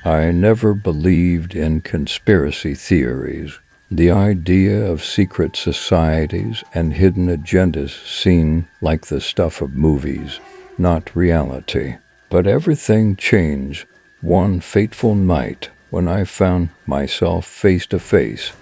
I never believed in conspiracy theories. The idea of secret societies and hidden agendas seemed like the stuff of movies, not reality. But everything changed one fateful night when I found myself face to face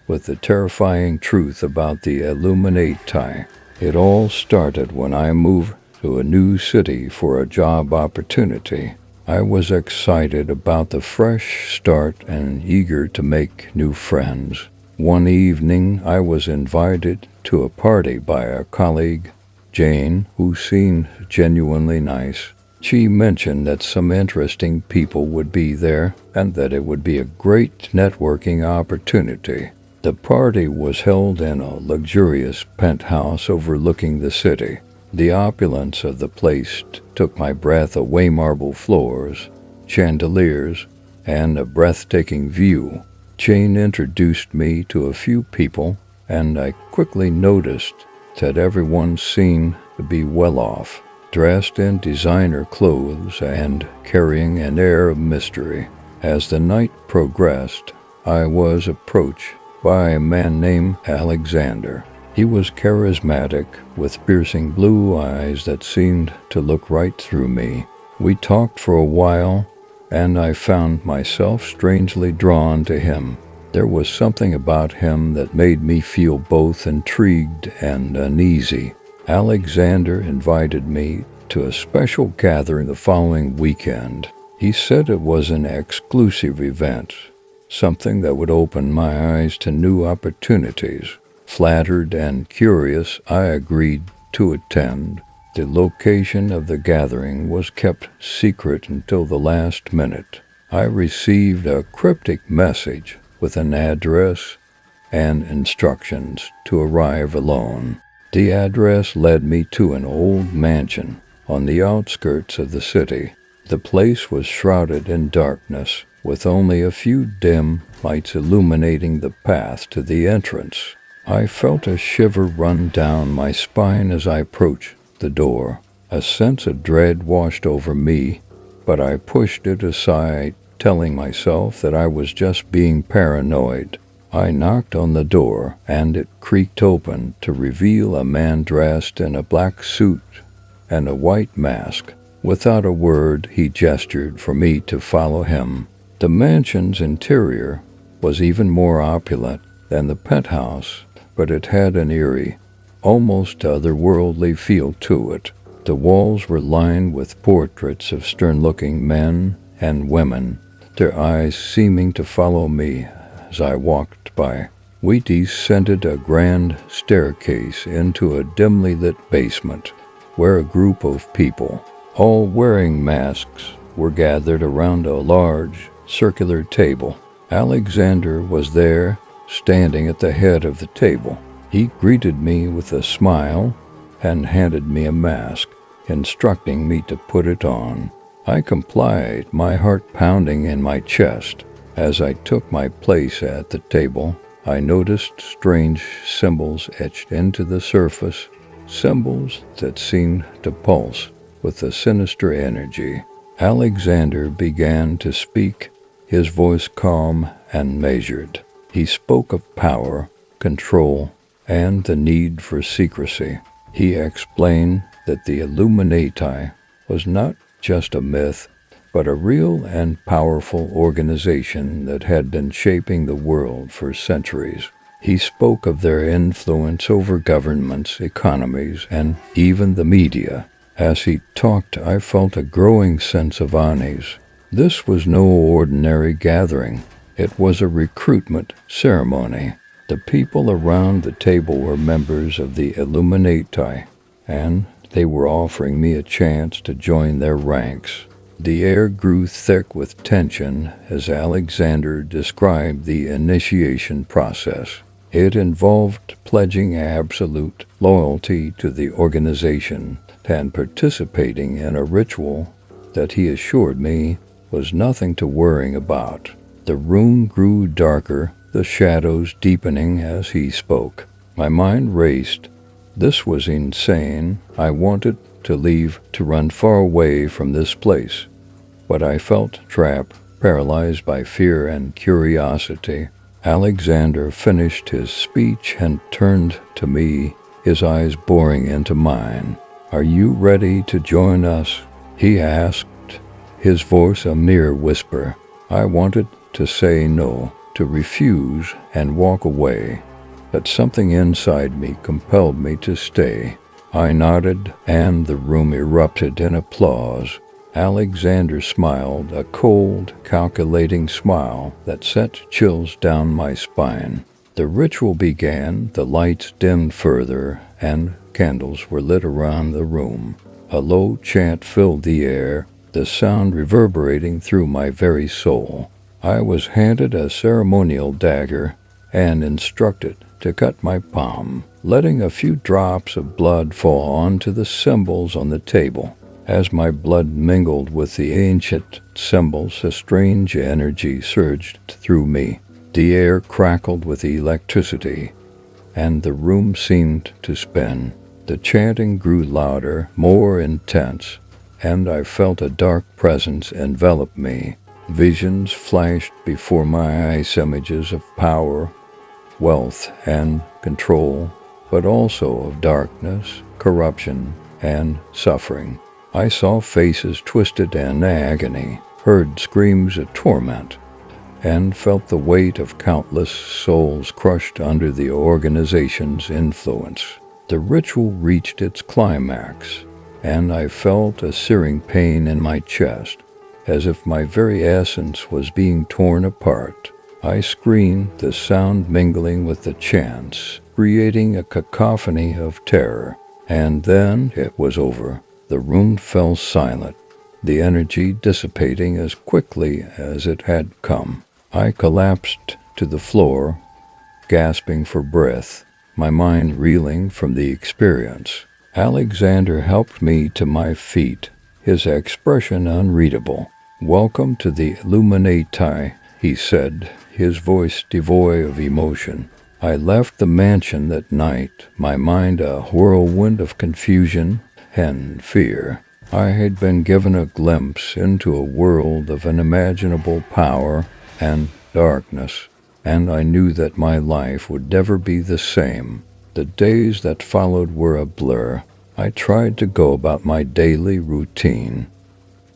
with the terrifying truth about the Illuminati. It all started when I moved to a new city for a job opportunity. I was excited about the fresh start and eager to make new friends. One evening, I was invited to a party by a colleague, Jane, who seemed genuinely nice. She mentioned that some interesting people would be there and that it would be a great networking opportunity. The party was held in a luxurious penthouse overlooking the city. The opulence of the place took my breath away. Marble floors, chandeliers, and a breathtaking view. Jane introduced me to a few people, and I quickly noticed that everyone seemed to be well off, dressed in designer clothes and carrying an air of mystery. As the night progressed, I was approached by a man named Alexander. He was charismatic, with piercing blue eyes that seemed to look right through me. We talked for a while, and I found myself strangely drawn to him. There was something about him that made me feel both intrigued and uneasy. Alexander invited me to a special gathering the following weekend. He said it was an exclusive event, something that would open my eyes to new opportunities. Flattered and curious, I agreed to attend. The location of the gathering was kept secret until the last minute. I received a cryptic message with an address and instructions to arrive alone. The address led me to an old mansion on the outskirts of the city. The place was shrouded in darkness, with only a few dim lights illuminating the path to the entrance. I felt a shiver run down my spine as I approached the door. A sense of dread washed over me, but I pushed it aside, telling myself that I was just being paranoid. I knocked on the door, and it creaked open to reveal a man dressed in a black suit and a white mask. Without a word, he gestured for me to follow him. The mansion's interior was even more opulent than the penthouse, but it had an eerie, almost otherworldly feel to it. The walls were lined with portraits of stern-looking men and women, their eyes seeming to follow me as I walked by. We descended a grand staircase into a dimly lit basement, where a group of people, all wearing masks, were gathered around a large, circular table. Alexander was there, standing at the head of the table. He greeted me with a smile and handed me a mask, instructing me to put it on. I complied, my heart pounding in my chest. As I took my place at the table, I noticed strange symbols etched into the surface, symbols that seemed to pulse with a sinister energy. Alexander began to speak, his voice calm and measured. He spoke of power, control, and the need for secrecy. He explained that the Illuminati was not just a myth, but a real and powerful organization that had been shaping the world for centuries. He spoke of their influence over governments, economies, and even the media. As he talked, I felt a growing sense of unease. This was no ordinary gathering. It was a recruitment ceremony. The people around the table were members of the Illuminati, and they were offering me a chance to join their ranks. The air grew thick with tension as Alexander described the initiation process. It involved pledging absolute loyalty to the organization and participating in a ritual that he assured me was nothing to worry about. The room grew darker, the shadows deepening as he spoke. My mind raced. This was insane. I wanted to leave, to run far away from this place, but I felt trapped, paralyzed by fear and curiosity. Alexander finished his speech and turned to me, his eyes boring into mine. "Are you ready to join us?" he asked, his voice a mere whisper. I wanted to say no, to refuse and walk away, but something inside me compelled me to stay. I nodded, and the room erupted in applause. Alexander smiled, a cold, calculating smile that sent chills down my spine. The ritual began, the lights dimmed further, and candles were lit around the room. A low chant filled the air, the sound reverberating through my very soul. I was handed a ceremonial dagger and instructed to cut my palm, letting a few drops of blood fall onto the symbols on the table. As my blood mingled with the ancient symbols, a strange energy surged through me. The air crackled with electricity, and the room seemed to spin. The chanting grew louder, more intense, and I felt a dark presence envelop me. Visions flashed before my eyes, images of power, wealth, and control, but also of darkness, corruption, and suffering. I saw faces twisted in agony, heard screams of torment, and felt the weight of countless souls crushed under the organization's influence. The ritual reached its climax, and I felt a searing pain in my chest, as if my very essence was being torn apart. I screamed, the sound mingling with the chants, creating a cacophony of terror. And then it was over. The room fell silent, the energy dissipating as quickly as it had come. I collapsed to the floor, gasping for breath, my mind reeling from the experience. Alexander helped me to my feet, his expression unreadable. "Welcome to the Illuminati," he said, his voice devoid of emotion. I left the mansion that night, my mind a whirlwind of confusion and fear. I had been given a glimpse into a world of unimaginable power and darkness, and I knew that my life would never be the same. The days that followed were a blur. I tried to go about my daily routine,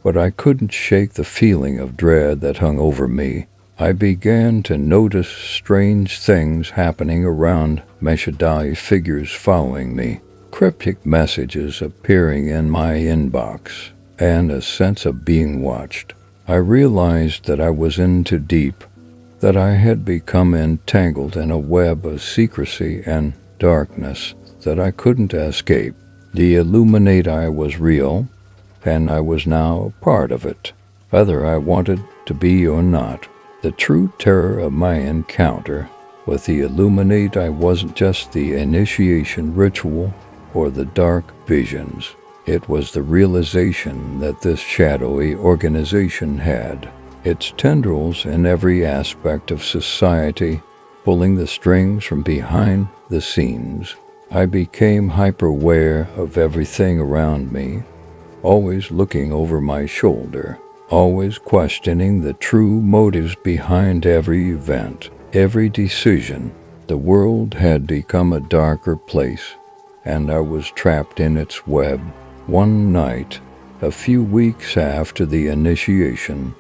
but I couldn't shake the feeling of dread that hung over me. I began to notice strange things happening around me, shadowy figures following me, cryptic messages appearing in my inbox, and a sense of being watched. I realized that I was in too deep, that I had become entangled in a web of secrecy and darkness that I couldn't escape. The Illuminati was real, and I was now a part of it, whether I wanted to be or not. The true terror of my encounter with the Illuminati wasn't just the initiation ritual or the dark visions. It was the realization that this shadowy organization had its tendrils in every aspect of society, pulling the strings from behind the scenes. I became hyper-aware of everything around me, always looking over my shoulder, always questioning the true motives behind every event, every decision. The world had become a darker place, and I was trapped in its web. One night, a few weeks after the initiation,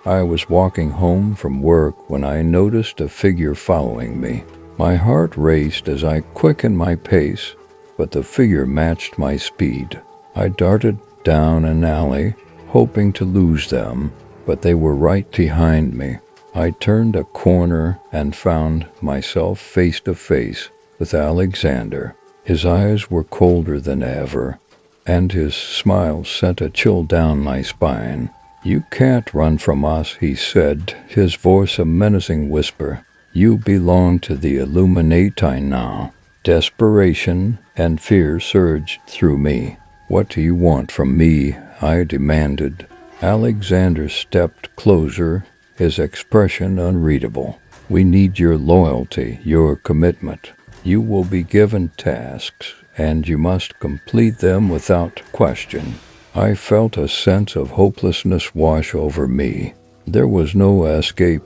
I was walking home from work when I noticed a figure following me. My heart raced as I quickened my pace, but the figure matched my speed. I darted down an alley, hoping to lose them, but they were right behind me. I turned a corner and found myself face to face with Alexander. His eyes were colder than ever, and his smile sent a chill down my spine. "You can't run from us," he said, his voice a menacing whisper. "You belong to the Illuminati now." Desperation and fear surged through me. "What do you want from me?" I demanded. Alexander stepped closer, his expression unreadable. "We need your loyalty, your commitment. You will be given tasks, and you must complete them without question." I felt a sense of hopelessness wash over me. There was no escape.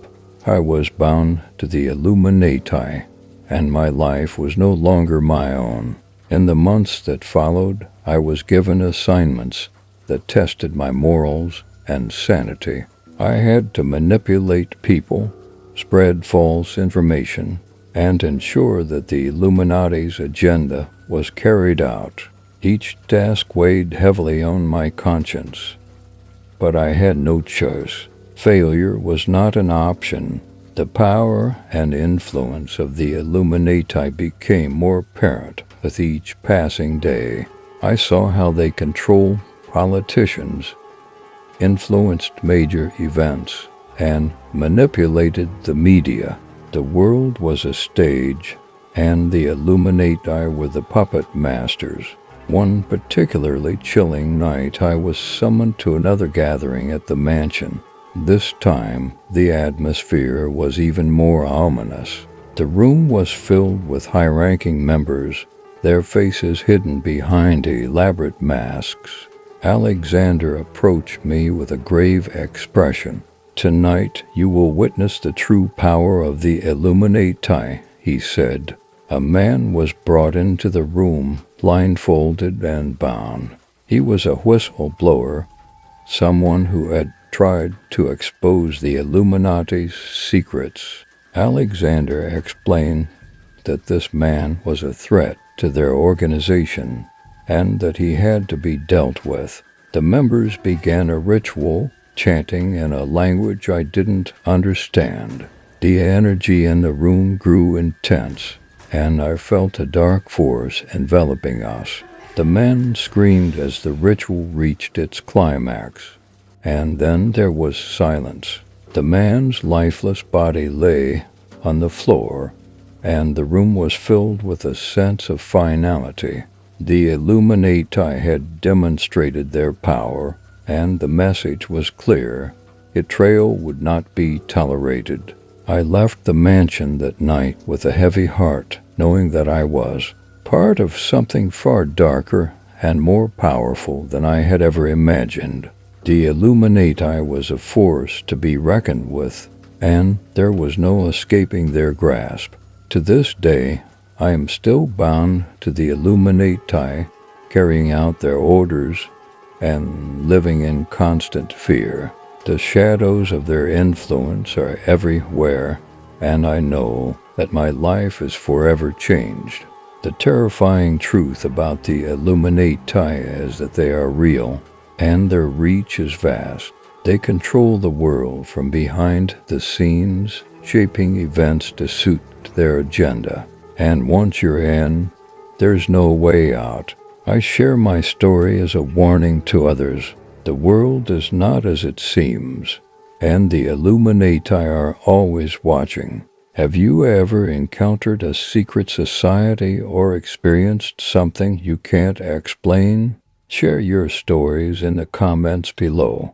I was bound to the Illuminati, and my life was no longer my own. In the months that followed, I was given assignments that tested my morals and sanity. I had to manipulate people, spread false information, and ensure that the Illuminati's agenda was carried out. Each task weighed heavily on my conscience, but I had no choice. Failure was not an option. The power and influence of the Illuminati became more apparent with each passing day. I saw how they controlled politicians, influenced major events, and manipulated the media. The world was a stage, and the Illuminati were the puppet masters. One particularly chilling night, I was summoned to another gathering at the mansion. This time, the atmosphere was even more ominous. The room was filled with high-ranking members, their faces hidden behind elaborate masks. Alexander approached me with a grave expression. "Tonight you will witness the true power of the Illuminati," he said. A man was brought into the room, blindfolded and bound. He was a whistleblower, someone who had tried to expose the Illuminati's secrets. Alexander explained that this man was a threat to their organization and that he had to be dealt with. The members began a ritual, chanting in a language I didn't understand. The energy in the room grew intense, and I felt a dark force enveloping us. The men screamed as the ritual reached its climax, and then there was silence. The man's lifeless body lay on the floor, and the room was filled with a sense of finality. The Illuminati had demonstrated their power, and the message was clear. Betrayal would not be tolerated. I left the mansion that night with a heavy heart, knowing that I was part of something far darker and more powerful than I had ever imagined. The Illuminati was a force to be reckoned with, and there was no escaping their grasp. To this day, I am still bound to the Illuminati, carrying out their orders and living in constant fear. The shadows of their influence are everywhere, and I know that my life is forever changed. The terrifying truth about the Illuminati is that they are real, and their reach is vast. They control the world from behind the scenes, shaping events to suit their agenda. And once you're in, there's no way out. I share my story as a warning to others. The world is not as it seems, and the Illuminati are always watching. Have you ever encountered a secret society or experienced something you can't explain? Share your stories in the comments below.